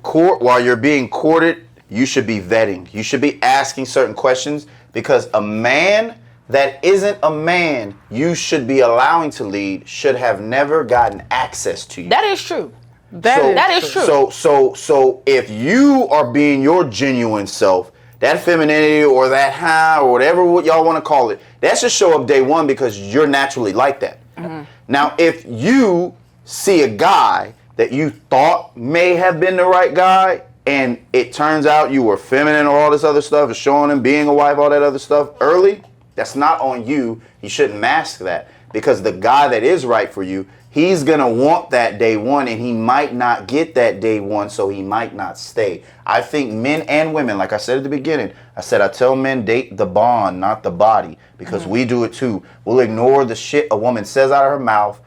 while you're being courted, you should be vetting. You should be asking certain questions because a man that isn't a man you should be allowing to lead should have never gotten access to you. that is true. that is true. So if you are being your genuine self, that femininity or that high or whatever y'all want to call it, that should show up day one because you're naturally like that. Now, if you see a guy that you thought may have been the right guy, and it turns out you were feminine or all this other stuff, is showing him being a wife, all that other stuff early, that's not on you. You shouldn't mask that, because the guy that is right for you, he's going to want that day one, and he might not get that day one, so he might not stay. I think men and women, like I said at the beginning, I tell men, date the bond, not the body, because we do it too. We'll ignore the shit a woman says out of her mouth,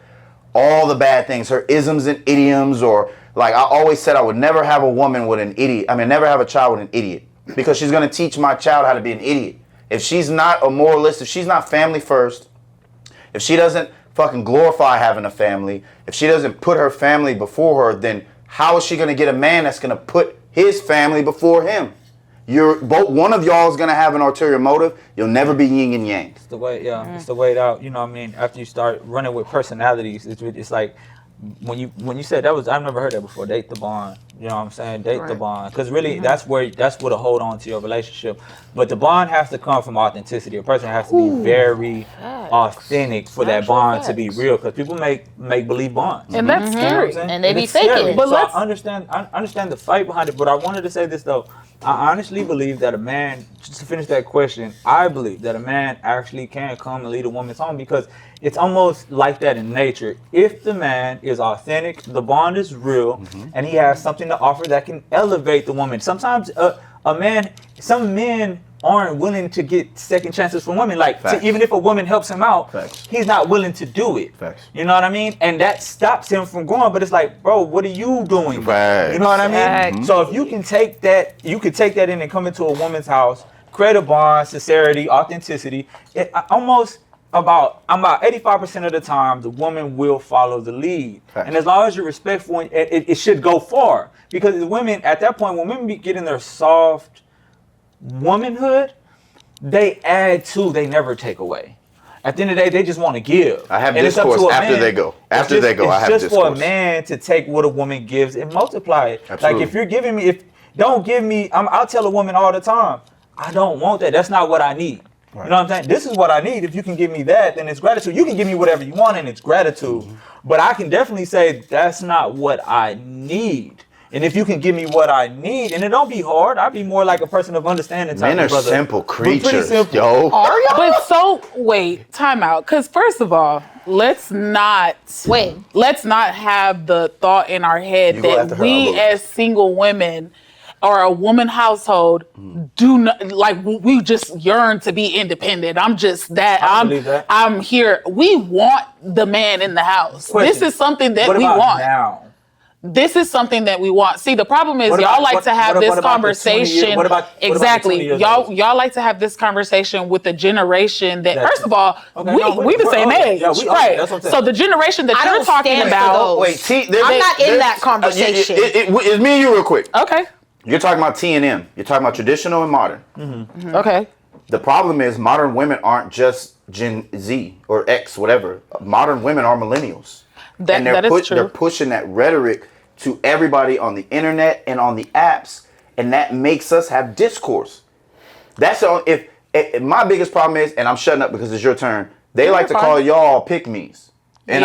all the bad things, her isms and idioms, or like I always said, I would never have a woman with an idiot. Never have a child with an idiot, because she's going to teach my child how to be an idiot. If she's not a moralist, if she's not family first, if she doesn't fucking glorify having a family, if she doesn't put her family before her, then how is she going to get a man that's going to put his family before him? One of y'all is going to have an ulterior motive. You'll never be yin and yang. It's the way, it's the way out. You know what I mean? After you start running with personalities, it's like when you said that was, I've never heard that before. Date the bond. You know what I'm saying? Date the bond, because really that's what to hold on to your relationship. But the bond has to come from authenticity. A person has to be very authentic for that bond to be real. Because people make believe bonds, and that's scary. And they be faking. But I understand the fight behind it. But I wanted to say this though. I honestly believe that a man, just to finish that question, I believe that a man actually can come and lead a woman's home, because it's almost like that in nature. If the man is authentic, the bond is real, and he has something to offer that can elevate the woman. Sometimes some men aren't willing to get second chances from women. Even if a woman helps him out, he's not willing to do it. You know what I mean? And that stops him from going. But it's like, bro, what are you doing? You know what I mean? So if you can take that, in and come into a woman's house, create a bond, sincerity, authenticity. About 85% of the time, the woman will follow the lead. And as long as you're respectful, it should go far. Because the women, at that point, when women get in their soft womanhood, they add to, they never take away. At the end of the day, they just want to give. I have discourse after they go. I have discourse. It's just for a man to take what a woman gives and multiply it. Absolutely. Like if you're giving me, don't give me, I'll tell a woman all the time, I don't want that. That's not what I need. You know what I'm saying? This is what I need. If you can give me that, then it's gratitude. You can give me whatever you want and it's gratitude. But I can definitely say that's not what I need. And if you can give me what I need, and it don't be hard, I'd be more like a person of understanding. Men are simple creatures, yo. Are y'all? But wait, time out. Because first of all, let's not have the thought in our head that we as single women or a woman household do not, like, we just yearn to be independent. I'm just that. I'm here. We want the man in the house. This is something that we want. Now? This is something that we want. See, the problem is y'all like to have this conversation. Y'all like to have this conversation with the generation that, first of all, we the same age, right? So the generation that you're talking about. Wait, I'm not in that conversation. It's me and you real quick. Okay. You're talking about T&M. You're talking about traditional and modern. Okay. The problem is modern women aren't just Gen Z or X, whatever. Modern women are millennials. That is true. They're pushing that rhetoric to everybody on the internet and on the apps, and that makes us have discourse. That's all. If my biggest problem is, and I'm shutting up because it's your turn, they like to call y'all pick-me's. And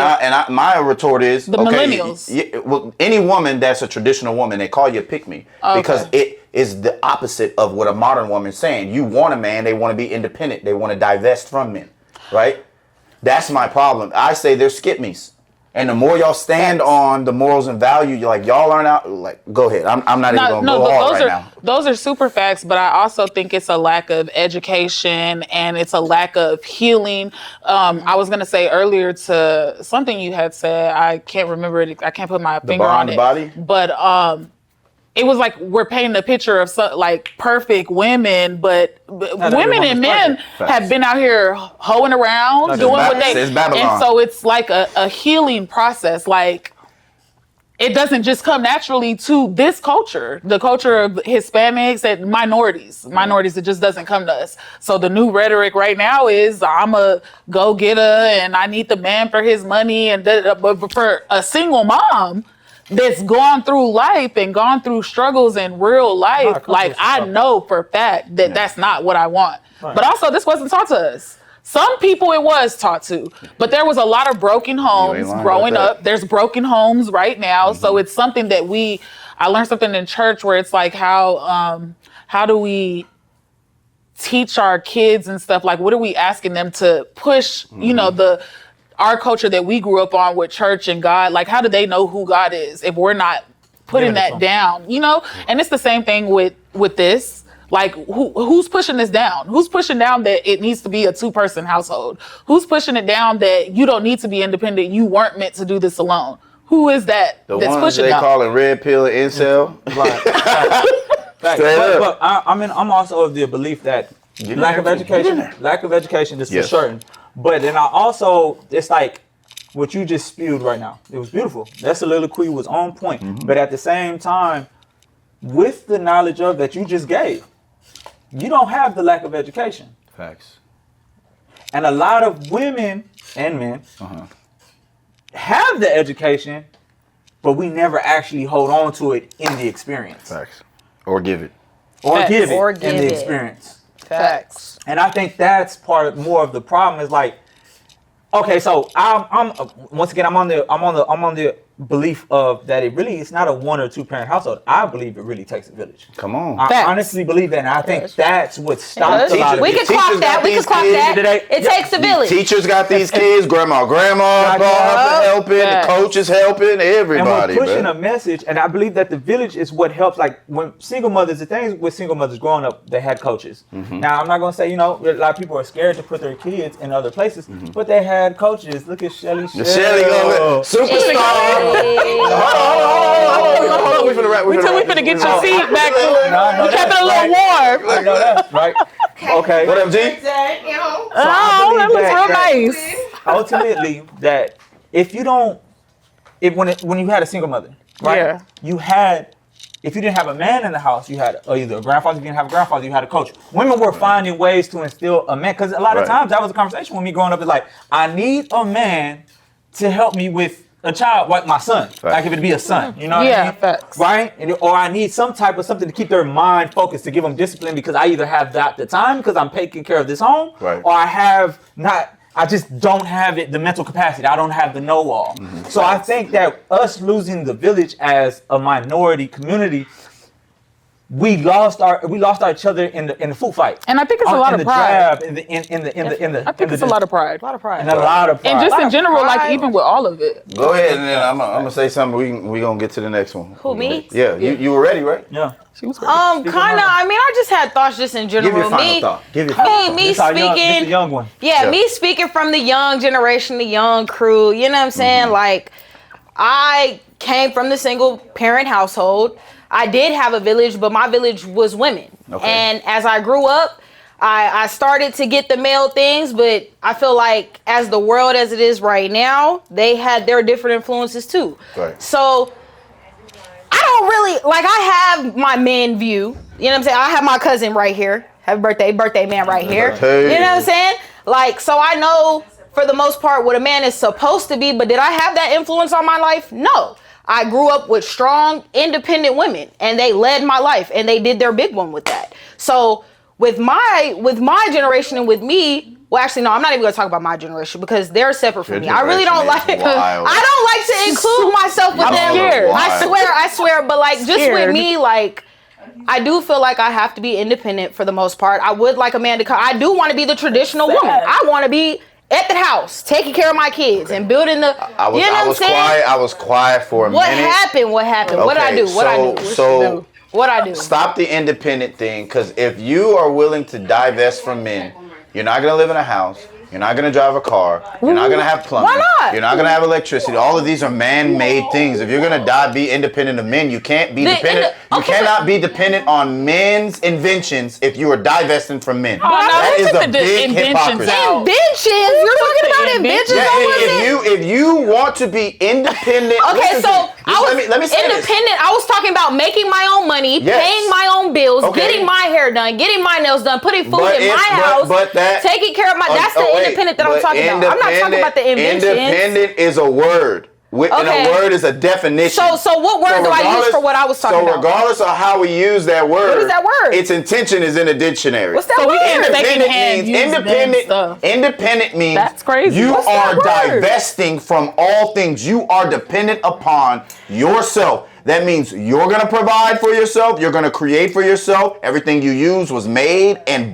my retort is the millennials. Well, any woman that's a traditional woman, they call you a pick-me because it is the opposite of what a modern woman is saying. You want a man, they want to be independent, they want to divest from men, right? That's my problem. I say they're skip-me's. And the more y'all stand on the morals and value, y'all aren't out. Like, go ahead. I'm not even going to go hard right now. Those are super facts, but I also think it's a lack of education and it's a lack of healing. I was going to say earlier to something you had said, I can't remember it. I can't put my finger on it. Body? But it was like we're painting a picture of like perfect women, but women and men have been out here hoeing around, doing what they. And so it's like a healing process. Like it doesn't just come naturally to this culture, the culture of Hispanics and minorities. It just doesn't come to us. So the new rhetoric right now is I'm a go-getter and I need the man for his money. But for a single mom that's gone through life and gone through struggles in real life, like I know for a fact that that's not what I want. Right. But also this wasn't taught to us. Some people it was taught to, but there was a lot of broken homes lying growing about that. up. There's broken homes right now. So it's something that I learned something in church where it's like how do we teach our kids and stuff? Like, what are we asking them to push, our culture that we grew up on with church and God? Like, how do they know who God is if we're not putting that down, And it's the same thing with this. Like, who's pushing this down? Who's pushing down that it needs to be a 2-person household? Who's pushing it down that you don't need to be independent? You weren't meant to do this alone. Who is that The that's ones pushing they down? calling red pill and incel. Right. Straight But up. I'm also of the belief that lack of education is for Yes. certain. But then it's like what you just spewed right now. It was beautiful. That soliloquy was on point. But at the same time, with the knowledge of that you just gave, you don't have the lack of education. Facts. And a lot of women and men have the education, but we never actually hold on to it in the experience. Facts. Or give it. Or Facts. give it Or in give the it. experience. Facts. And I think that's more of the problem is like, okay, so I'm once again I'm on the belief of that it's not a 1 or 2 parent household. I believe it really takes a village. Come on. I Facts. honestly believe that, and I think that's what stops a lot of We it. could clock Teachers that. got We could these clock kids that. today. It takes a village. Teachers got these kids, grandma, helping, the Facts. coaches helping, And everybody. we're pushing man. a message, and I believe that the village is what helps. Like when single mothers, the things with single mothers growing up, they had coaches. Now I'm not gonna say a lot of people are scared to put their kids in other places, but they had coaches. Look at Shelly. Shelly over superstar. Hold on. We finna wrap. We finna get your seat back. No, We kept it a little warm. I know that, right? Okay. What up, G? Oh, that looks real nice. Ultimately, that if you don't, when you had a single mother, right? Yeah. If you didn't have a man in the house, you had either a grandfather. If you didn't have a grandfather, you had a coach. Women were finding ways to instill a man, because a lot of times that was a conversation with me growing up. It's like, I need a man to help me with a child, like my son. Like if it'd be a son, you know what I mean? Facts. Right? Or I need some type of something to keep their mind focused, to give them discipline, because I either have the time because I'm taking care of this home, Right. or I just don't have the mental capacity. I don't have the know-all. So I think that us losing the village as a minority community, we lost each other in the food fight. And I think it's a lot of pride. I think It's a lot of pride. A lot of pride. and a lot of pride. And just in general, like pride. even with all of it. Go ahead, and then I'm gonna say something. We gonna get to the next one. Who, me? Yeah, you were ready, right? yeah. She was Kind of. I mean, I just had thoughts just in general. Give your final thought. Give your final thought. Me This our young, speaking. this the young one. Yeah, me speaking from the young generation, the young crew, you know what I'm saying? Like, I came from the single parent household. I did have a village, but my village was women. Okay. And as I grew up, I started to get the male things, but I feel like as the world as it is right now, they had their different influences too. Right. So I don't really, like, I have my men view, you know what I'm saying? I have my cousin right here. Happy birthday man right here. Hey. You know what I'm saying? Like, so I know for the most part what a man is supposed to be, but did I have that influence on my life? No. I grew up with strong, independent women, and they led my life, and they did their big one with that. So with my generation and with me, well, actually, no, I'm not even gonna talk about my generation because they're separate from me. I really don't like. generation is wild. I don't like to include myself with I'm them. scared. I swear, but like just Scared. with me, like. I do feel like I have to be independent for the most part. I would like a man to come. I do want to be the traditional woman. I want to be at the house, taking care of my kids and building the. I was, you know I what I'm was saying? quiet. I was quiet for a What minute. happened? What happened? What did I do? What I do? So What I do? stop the independent thing, because if you are willing to divest from men, you're not gonna live in a house. You're not gonna drive a car. You're not gonna have plumbing. Why not? You're not gonna have electricity. All of these are man-made things. If you're gonna be independent of men, you can't be dependent. You cannot be dependent on men's inventions if you are divesting from men. That we is took a the big inventions hypocrisy. out. Inventions? You're talking about inventions? Yeah, if you want to be independent. Okay, listen so to me. I was let me say this. independent. I was talking about making my own money, Yes. paying my own bills, Okay. getting my hair done, getting my nails done, putting food in my house, taking care of my. That's the independent that I'm talking about. I'm not talking about the inventions. Independent is a word. And a word is a definition. So what word do I use for what I was talking about? So regardless of how we use that word, what is that word? Its intention is in a dictionary. What's that word? Independent means That's crazy. you What's are that word? divesting from all things. You are dependent upon yourself. That means you're going to provide for yourself. You're going to create for yourself. Everything you use was made and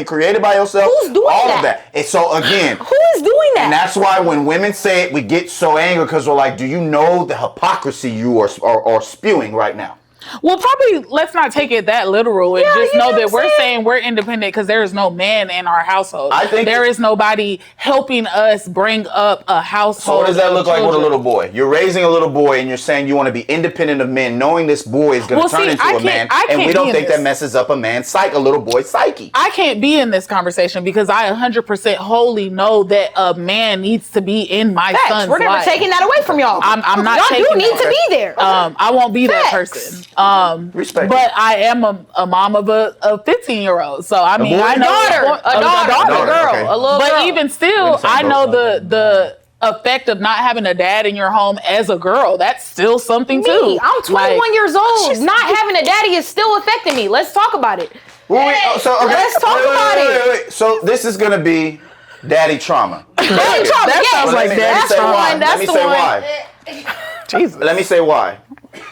created by yourself. Who's doing all that? of that. And so again, Who is doing that? and that's why when women say it, we get so angry because we're like, do you know the hypocrisy you are spewing right now? Well, probably let's not take it that literal and just you know know that what we're I'm saying we're independent because there is no man in our household. I think there is nobody helping us bring up a household. So what does that of look like with a children. little boy? You're raising a little boy and you're saying you want to be independent of men, knowing this boy is going to turn into a man, and we don't think that messes up a man's a little boy's psyche. I can't be in this conversation because I 100% wholly know that a man needs to be in my Facts. son's We're never life. taking that away from y'all. I'm not y'all taking do need that. to be there. I won't be that Facts. person. Respect. But I am a mom of a 15-year-old. So I mean, boy? I know a daughter, daughter, girl, okay. a little But girl. even still, say I girl. know the effect of not having a dad in your home as a girl. That's still something too. Me, I'm 21 years old. Not having a daddy is still affecting me. Let's talk about it. Let's talk about it. Wait. So this is going to be daddy trauma. Daddy trauma, That yes. sounds like Let me daddy say trauma. why. That's Let me the say one. why. Jesus. Let me say why.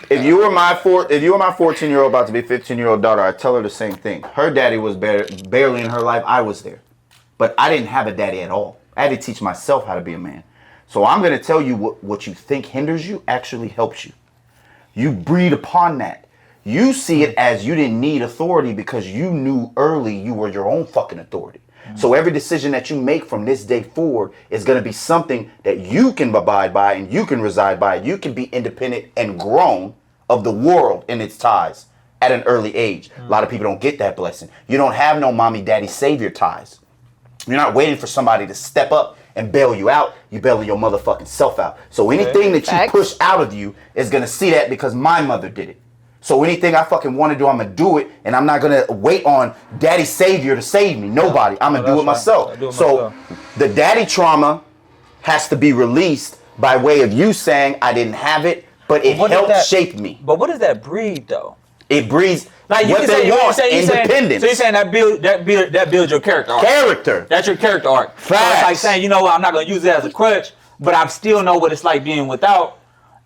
If you were my 14-year-old about to be 15-year-old daughter, I'd tell her the same thing. Her daddy was barely in her life. I was there. But I didn't have a daddy at all. I had to teach myself how to be a man. So I'm going to tell you what you think hinders you actually helps you. You breed upon that. You see it as you didn't need authority because you knew early you were your own fucking authority. So every decision that you make from this day forward is going to be something that you can abide by and you can reside by. You can be independent and grown of the world and its ties at an early age. A lot of people don't get that blessing. You don't have no mommy, daddy, savior ties. You're not waiting for somebody to step up and bail you out. You bail your motherfucking self out. So anything that you Facts. push out of you is going to see that because my mother did it. So anything I fucking want to do, I'm going to do it. And I'm not going to wait on daddy savior to save me. Nobody. I'm going to do it myself. So the daddy trauma has to be released by way of you saying I didn't have it, but it helped shape me. But what does that breed though? It breeds Like what they want, independence. So you're saying that builds your character arc. Character. That's your character arc. So Facts. it's like saying, you know what, I'm not going to use it as a crutch, but I still know what it's like being without,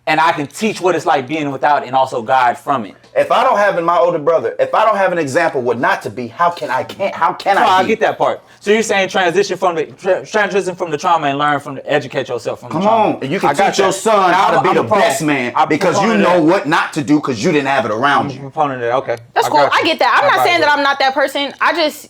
and I can teach what it's like being without and also guide from it. If I don't have my older brother, if I don't have an example what not to be, how can I be? I get that part. So you're saying transition from the trauma and learn from educate yourself from the trauma. Come on, you can teach your son how to be the best man because you know what not to do because you didn't have it around you. Proponent of that. Okay. That's cool. I get that. I'm not saying that I'm not that person.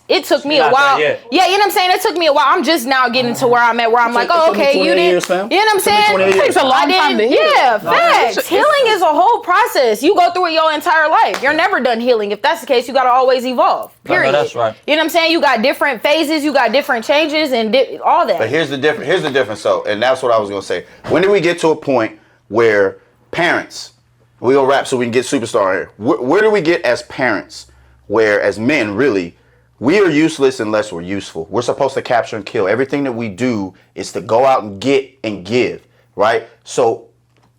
It took me a while. Yeah, you know what I'm saying? It took me a while. I'm just now getting to where I'm at, where I'm like, oh, okay, you didn't. Years, fam. You know what I'm saying? It takes a long time to heal. Yeah, facts. Healing is a whole process. You go through it your entire life. You're never done healing. If that's the case, you got to always evolve. Period. No, that's right. You know what I'm saying? You got different phases. You got different changes and all that. But here's the difference. So, and that's what I was gonna say. When do we get to a point where parents? We gonna wrap so we can get superstar here. Where do we get as parents? Where as men, really, we are useless unless we're useful. We're supposed to capture and kill. Everything that we do is to go out and get and give, right? So,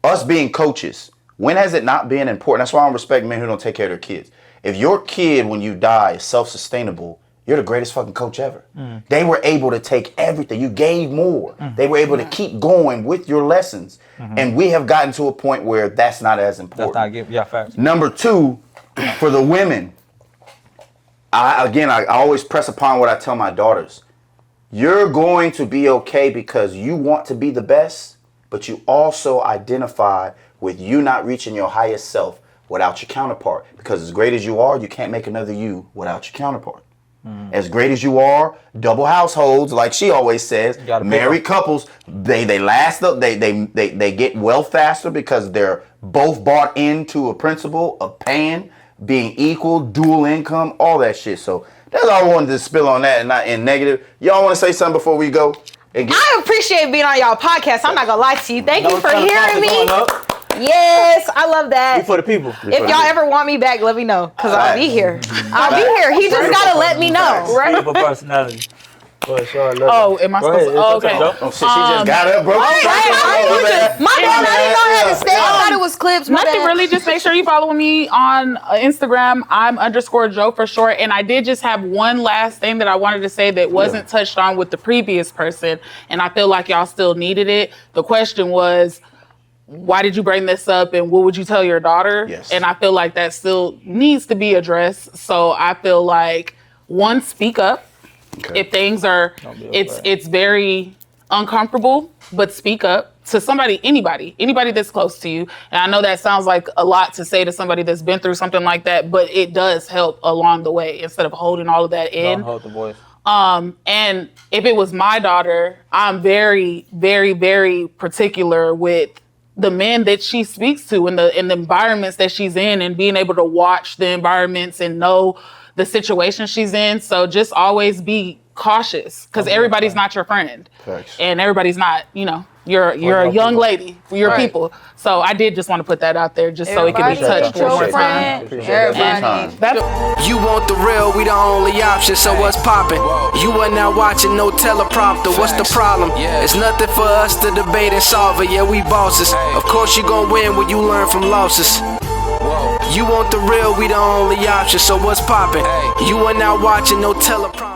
us being coaches, when has it not been important? That's why I don't respect men who don't take care of their kids. If your kid, when you die, is self-sustainable, you're the greatest fucking coach ever. They were able to take everything. You gave more. They were able to keep going with your lessons. And we have gotten to a point where that's not as important. Facts. Number two, for the women, I always press upon what I tell my daughters. You're going to be okay because you want to be the best, but you also identify with you not reaching your highest self without your counterpart. Because as great as you are, you can't make another you without your counterpart. As great as you are, double households, like she always says, married couples, they last up, they get well faster because they're both bought into a principle of paying, being equal, dual income, all that shit. So that's all I wanted to spill on that and not in negative. Y'all want to say something before we go? I appreciate being on y'all podcast. I'm not gonna lie to you. Thank you for hearing me. Yes, I love that. For the people. If y'all ever want me back, let me know, because I'll be here. I'll be here. He just gotta let me know. Beautiful personality. Oh, am I supposed to? Oh, okay. Oh shit, she just got up, bro. My bad, I didn't know how to stay. I thought it was clips. My Nothing bad. really. Just make sure you follow me on Instagram. I'm _Joe for short. And I did just have one last thing that I wanted to say that wasn't touched on with the previous person. And I feel like y'all still needed it. The question was, why did you bring this up and what would you tell your daughter? Yes. And I feel like that still needs to be addressed. So I feel like, one, speak up. Okay. If things are, it's very uncomfortable, but speak up to somebody, anybody that's close to you. And I know that sounds like a lot to say to somebody that's been through something like that, but it does help along the way instead of holding all of that in. Don't hold the voice. And if it was my daughter, I'm very, very, very particular with the men that she speaks to and the environments that she's in, and being able to watch the environments and know the situation she's in. So just always be cautious, because everybody's not your friend. Thanks. And everybody's not, you're a young lady for your people. So I did just want to put that out there just so it can be touched one more time. You want the real, we the only option, so what's poppin'? You are not watching no teleprompter, what's the problem? It's nothing for us to debate and solve it, yeah, we bosses. Of course you gon' win when you learn from losses. You want the real, we the only option, so what's poppin'? You are not watching no teleprompter.